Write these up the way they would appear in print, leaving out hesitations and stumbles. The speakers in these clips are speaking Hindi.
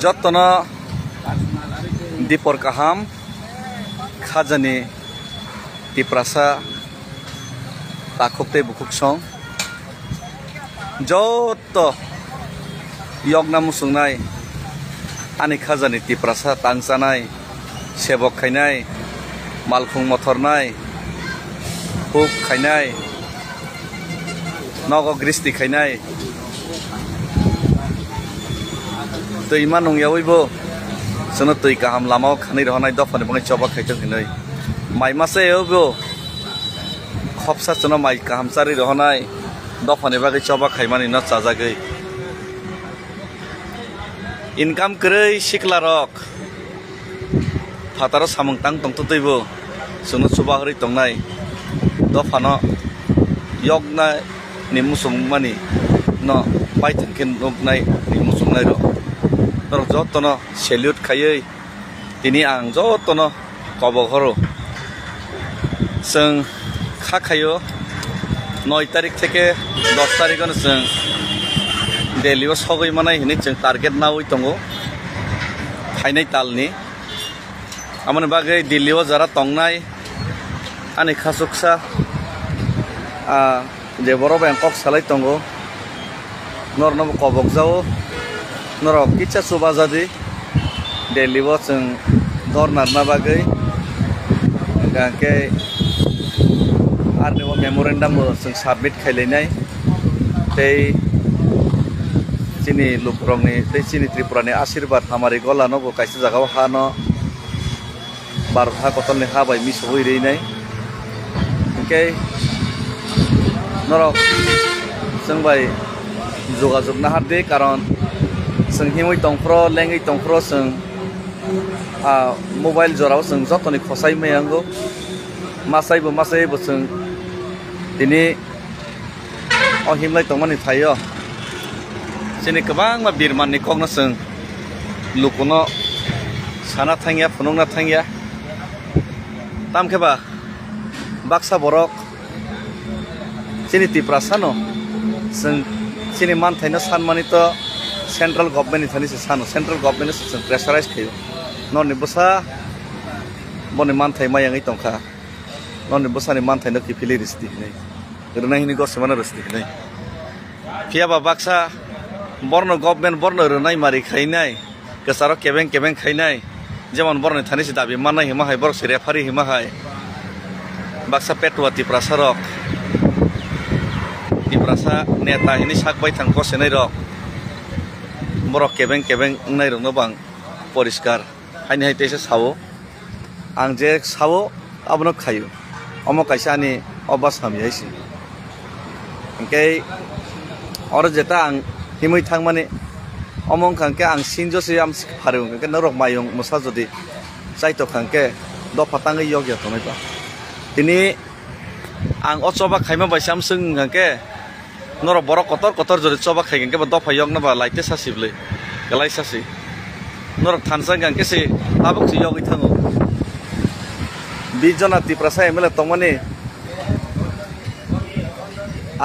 যত্ন দীপর কাহাম খাজানি টিপ্রাসা তাকুকতে বুকুক সং যত यगना मुसुंनाय आनि खाजानि टिप्रासा तांजानाय सेबक खायनाय मालफुं मथरनाय हुक खायनाय नग ग्रिस्ति खायनाय दैमा नंयावैबो जोंनो दै गाहाम लामाव खानै रहनाय दफानि बाङै चबा खायथों हिनै माइ मासे एवबो खबसा जोंनो माइ गाहाम चारि रहनाय दफानि बागै चबा खायमानि न चाजागै इनकाम करै सिखला रक फातार सामं तां तंतो दैबो जोंनो सुबा हरै तंनाय दफानो यगना नि मुसुंमानि न पाइथांखिन नबनाय नि मुसुंनाय र जतनो सेल्युट खायै दिनै आं जतनो कबहरो जों खाखायो 9 तारिख থেকে 10 तारिखनो जों दिल्लीयाव सगै मानाय हिनै जों टारगेट नावै दङ फाइनाय तालनि आमोन बागै दिल्लीयाव जारा तंनाय आनि खासुकसा जे बर' बेंकक सालाय दङ नरनो कबक जाओ नर किच्छा सुबा जादि दिल्लीयाव जों धरनारना बागै गांके आरनिबो मेमोरेन्डाम जों साबमिट खायलायनाय दै चीनी लुप्रंनि दै चीनी त्रिपुरानि आशीर्बाद हामारि गलानो बो कायसे जागाव हानो 12 हा कतलनि हा बाय मिस होइरैनाय ओंके नरक जों बाय जगाजग ना हादे कारण जों हिमै तंफ्र लेङै तंफ्र जों मोबाइल जराव जों जतनि खसाय मैयांगो मासायबो जों दिनै अहिमलाय तंमानि थायो जोंनि गोबां बिरमाननि कगनो जों लुकुनो साना थांगिया फुनंना थांगिया तामखेबा बाक्सा बरक जोंनि टिप्रासानो जों जोंनि मानथायनो सानमानि तो सेंट्रल गभर्नमेन्टनि थानिसो सानो सेंट्रल गभर्नमेन्टनि जों प्रेसाराइज खायो ननि बसा बनि मानथाय मायाङै तंखा ननि बसानि मानथायनो किफिलि रिस्ति नै रोनायनि गसमानो रिस्ति नै फियाबा बाक्सा बर्न गभर्नमेन्ट बर्न रोनाय मारि खायनाय गोसारो केबें खायनाय जेमन बर्न थानिसो दाबि मानाय हिमाहाय बरक रेफारि हिमाहाय बाक्सा पेटुवा टिप्रासा रक टिप्रासा नेता हिनि साकबाय थां कसेनाय रक बरक केबें नाय रनो बां परिष्कार हायनि हायतेसे सावो आं जे सावो आबनो खायो अमो कायसानि अबास हामियाइसि ओंके और जेता आं हिमै थां माने अमं खांके आं सिनजोसे आम फारौ के नरक मायं मुसा जदि जायतो खांके द फाताङै यग्य तनैबा दिनै आं अचबा खायमा बायसाम जों खांके नरक बर कतर जदि चबा खायगोन के दफा यगना बा लाइटे सासिबलै गलाय सासि नरक थानसा गांके से आबक से यगै थाङो 20 जना टिप्रासा एमएलए तंमाने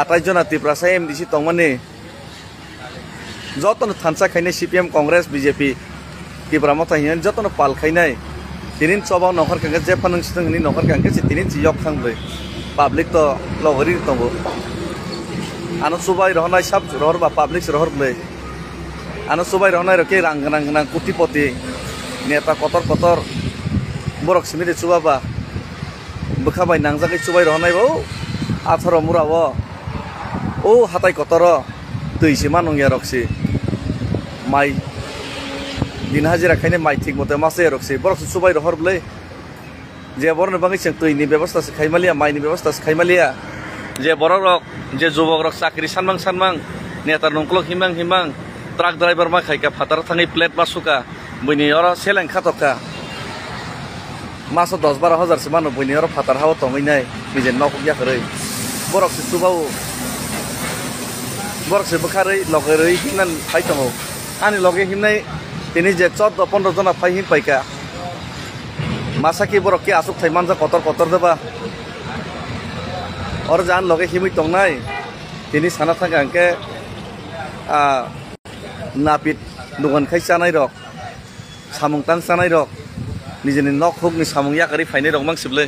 28 जना टिप्रासा एमडीसी तंमाने जतन थानसा खायनाय सीपीएम कांग्रेस बीजेपी टिप्रा मथा हिन जतन पाल खायनाय तिनिन चबा नखर कांगे जेफा नोंसिनि नखर कांगे तिनिन यग थांबै पाब्लिक तो लगरि तंगो आनो सुबाय रहनाय सब रहर बा पाब्लिक रहर ब्ले आनो सुबाय रहनाय रके रांगनां कोटिपति नेता कतर बरक सिमिरे सुबाबा बखाबाय नांजाकै सुबाय रहनाय बो 18 मुराव ओ हाताय कतर दैसे मानंगिया रक्सि माइ दिन हाजिरा खायने माइ थिक मते मासे रक्सि बरक सुबाय रहर ब्ले जे बरन बाङै जों दैनि व्यवस्था से खायमालिया माइनि व्यवस्था से खायमालिया जे बरक रक जे जुबक रक साख्रि सानमां नेता नंक्लक हिमां ट्राक ड्राइवर मा खायका फातार थाङै प्लेट मासुका बनि और सेलें खातका मासो 10-12 हजार से मानो बनि और फातार हाव तंगैनाय निजे नखक याखरै बरक से सुबाव बरक से बखारै लगरै हिमनान फाइतंगो आनि लगे हिमनाय दिनै जे 14-15 जना फाइ हिम पाइका मासाकी बरक के आसुक थाइ मानजा कतर दबा और जान लगे हिमै तंनाय दिनै साना थांगा आंके napit dungan khai chanai rok samung tang chanai rok nijini nok huk ni samung yakari phainai rok mangsible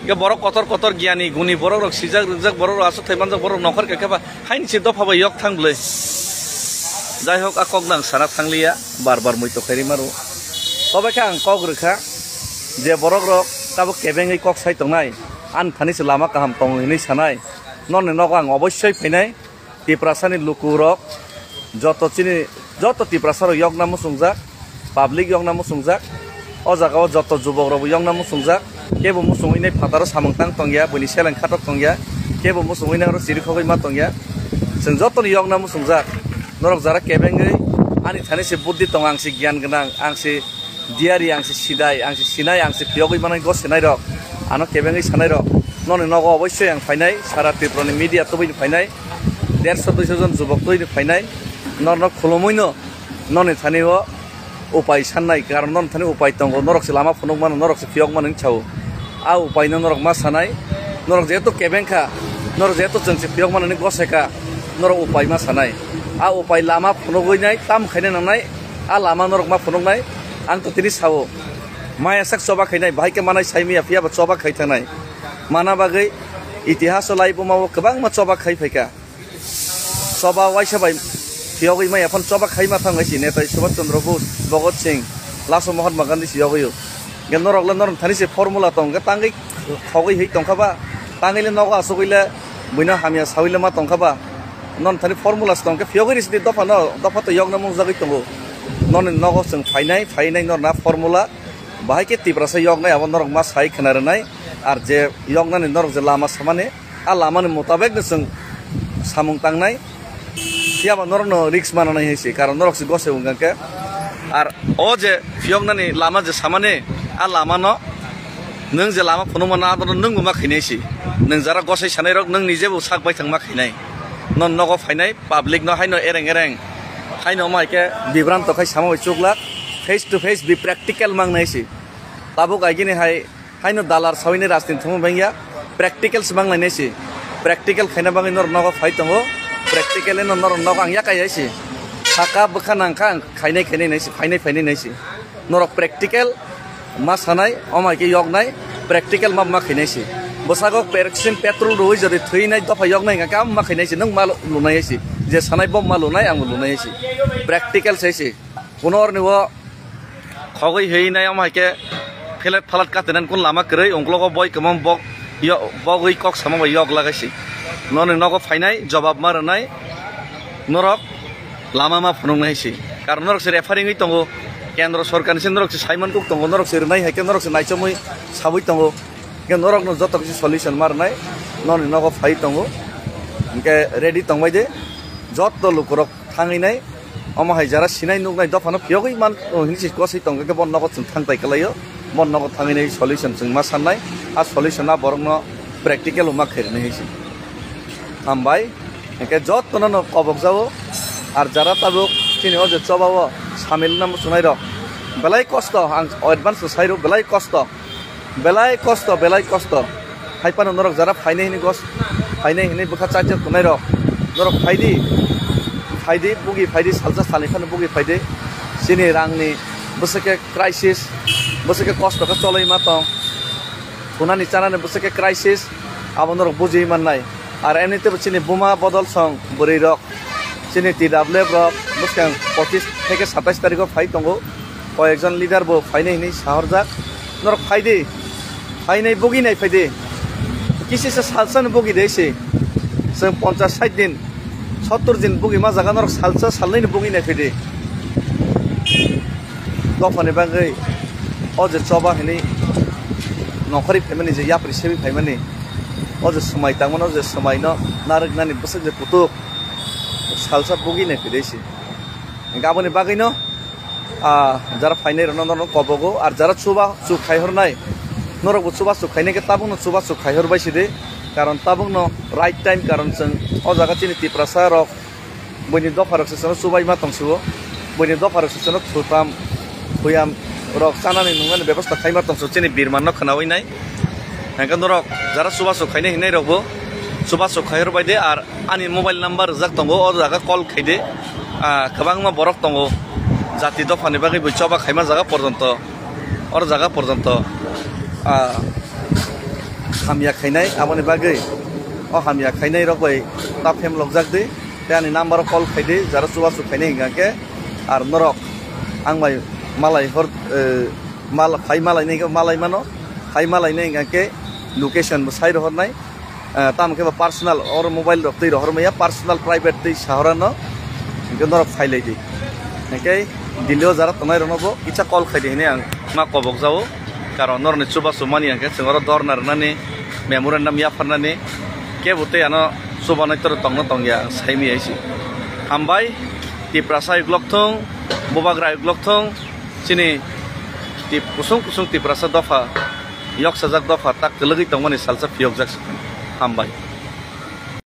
ge borok kotor gyani guni borok rok sijak rijak borok rok asu thaimanjak borok nokhar kakeba haini si dofa bai yok thangle jai hok akok nang sana thanglia bar moi to khairi maru tobe kha ang kok rekha je borok rok tabo kebengai kok sai tongnai an thani se lama kaham tong ni sanai non nok ang obossoi phainai tiprasani lukurok joto tiprasaro yok namu sungjak public yok namu sungjak o jagao joto jubok rok yok namu sungjak kebo musungoi phataro samung tang tongya boni selang khatok tongya kebo musungoi na ro siri khogoi ma tongya sing joto yok namu sungjak norok jara kebengai ani thani se buddhi tong ang se gyan gnang ang se diari ang se sidai ang se sinai ang se pyogoi manai go senai rok ano kebengai sanai rok non nogo obossoi ang phainai sara tiproni media toboi phainai 150-200 জন যুবক তৈরি ফাইনাই নর খুলমইনো ননে থানিও উপায় সাননাই কারণ নন থানি উপায় দङ নরকসে লামা ফনুক মান নরকসে ফিয়ক মান চাও আ উপায় নরক মা সানাই নরক যেহেতু কেবেংখা নরক যেহেতু जोंसे ফিয়ক মান গসেকা নরক উপায় মা সানাই আ উপায় লামা ফনুগইনাই তাম খাইনে নানাই আ লামা নরক মা ফনুকনাই আং তো তিনি সাও মায়া সাক চবা খাইনাই ভাইকে মানাই সাইমিয়া ফিয়াবা চবা খাইথানাই মানা বাগै ইতিহাস লাইবমাও गोबां मा चबा खाइ फैका चबा वाइसाबाय फियगै माय अपन चबा खाइ मा थांगासि नेताय सुभाष चंद्र बोस भगत सिंह लासो महात्मा गांधी सियगैयो गेनरगला नरम थानिसे फर्मुला तंगा तांगै खगै है तंखाबा तांगैले नगा असगैले बुइना हामिया सावैले मा तंखाबा नन थानि फर्मुला तंगा फियगै रिसि दफा तो यगना मुं जागै तंगो नन नगो जों फाइनाय नरना फर्मुला बाहायके तिब्रासा यगनाय अब नरक मा साइ खनारनाय আর যে यगनानि नरक जे लामा सामाने आ लामानि मुताबिक जों सामुं तांनाय याबा नरनो रिक्स मानानाय हैसि कारण नरक से गसे उंगाके আর ও যে यगनानि लामा जे सामाने आ लामानो नों जे लामा फनुमाना आदर नों मा खैनायसि नों जारा गसे सानाय रक नों निजेबो साकबाय थां मा खैनाय नन नगो फाइनाय पाब्लिक न हायनो एरें हायनो मायके बिब्रान्त खाय सामो चुगला face to face be practical मांगनायसि ताबो गायगिनि हाय हायनो दालार सावैनि राजनीति थमो बांगिया प्रेक्टिकल्स बांगलायनायसि प्रेक्टिकल खायना बांगै नर नगो फाइ दङ प्रेक्टिकले नर नगो आं याकायसि साका बखा नांखा खायनाय नायसि फाइनाय नायसि नर प्रेक्टिकल मा सानाय अमायके यगनाय प्रेक्टिकल मा खायनायसि बसागो पेरक्सिन पेट्रोल रोय जदि थैनाय दफा यगनाय का मा खायनायसि नों मा लुनायसि जे सानाय बम मा लुनाय आं लुनायसि प्रेक्टिकल सैसि पुनर निव खगै हैनाय अमायके फेलेट फालाट काटेनान कोन लामा करै अंग्लगो बय कमम बगै कक सामा यग लागायसि नने नगो फाइनाय जवाब मारनाय नरक लामा मा फुनंनायसि कारण नरक से रेफारिंगै दङो केन्द्र सरकारनि से नरक से साइमन कुक दङो नरक से नाय हायके नरक से नायचमै साबै दङो के नरक न जत किसी सल्युशन मारनाय नने नगो फाइ दङो के रेडी दंबाय दे जत लुकरक थाङैनाय अमाहाय जारा सिनाय नुनाय दफानो फियगै मान हिनसि कसै दङो के बन नगो जों थांताय कलायो मन नगो थाङैनाय सल्युशन जों मा साननाय आ सल्युशना बरंनो प्रेक्टिकल मा खैरनै हैसि हामबाय के जत न कबक जाओ আর যারা তাবো তিনি অজে চবাও সামিল নাম শুনাই র বেলাই কষ্ট আং অ্যাডভান্স সাইরো বেলাই কষ্ট হাইপানো নরক যারা ফাইনে হিনি গস ফাইনে হিনি বখা চাইতে শুনাই র নরক ফাইদি বুগি ফাইদি সালজা সালিখানো বুগি ফাইদি সিনি রাংনি বসকে ক্রাইসিস বসকে কষ্টকে চলাই মাতো শুনানি চানানে বসকে ক্রাইসিস আবো নরক বুঝি মাননাই আর এমনিতে চিনি বোমা বদল সং বরি রক চিনি TWF রক বসকে 25 থেকে 27 তারিখ ফাই দङो কয়েকজন লিডার বো ফাইনে হিনি সাহরজাক নরক ফাইনাই বগিনাই ফাইদে किसिसे सालसन बगि देसे जों 50-60 दिन 70 दिन बगि मा जागा नरक सालसा सालनैनि बगिनाय फैदे गफानि बागै अजे चबा हिनि नखरि फेमिनि जे याप्रि सेबि फाइमानि अजे समाय तांमोन अजे समायनो नारगनानि बसक जे पुतु सालसा बगिनाय फैदेसे गाबोनि बागैनो যারা ফাইনাই রন কবগো আর যারা চুবা চু খাইহরনাই नरक चुबा सुखायने के ताबुंग चुबा सुखायहर बायसिदे कारण ताबुंग राइट टाइम कारण जों अ जागा चिनि तिप्रासा रक बयनि दफारक सेसन सुबाय मा तंसुबो बयनि दफारक सेसन थुताम भयाम रक सानानि नुंगानि व्यवस्था खायमा तंसु चिनि बिरमान न खनावैनाय हांगा नरक जारा चुबा सुखायने हिनाय रकबो चुबा सुखायहर बायदे आर आनि मोबाइल नम्बर जाक दंगो अ जागा कल खायदे kwbangma borok tongo jati dofani bagui bai choba khaima jaga porjonto or jaga porjonto hamya khainai aboni bagui o hamya khainai rok bai ta phem logjak de tani number call khaide jara chubachu khainai hingake ar norok ang bai malai hor mal khai malai nei malai mano khai malai nei hingake location bo sai rohornai tam ke personal or mobile rok tei rohormaya personal private tei shahorano hingke norok phailai di hingke dilio jara tonai ronobo icha call khaide hine ang ma kobok jao karon norni chubachu mani hingke chingoro dornar nani memorandum ya farnani ke bote ano subanai tor tongno tongya saimi aisi hambai tiprasa uglok thong bobagra uglok thong chini tip kusung tiprasa dofa yok sajak dofa tak kelegi tongmani salsa piyok jak hambai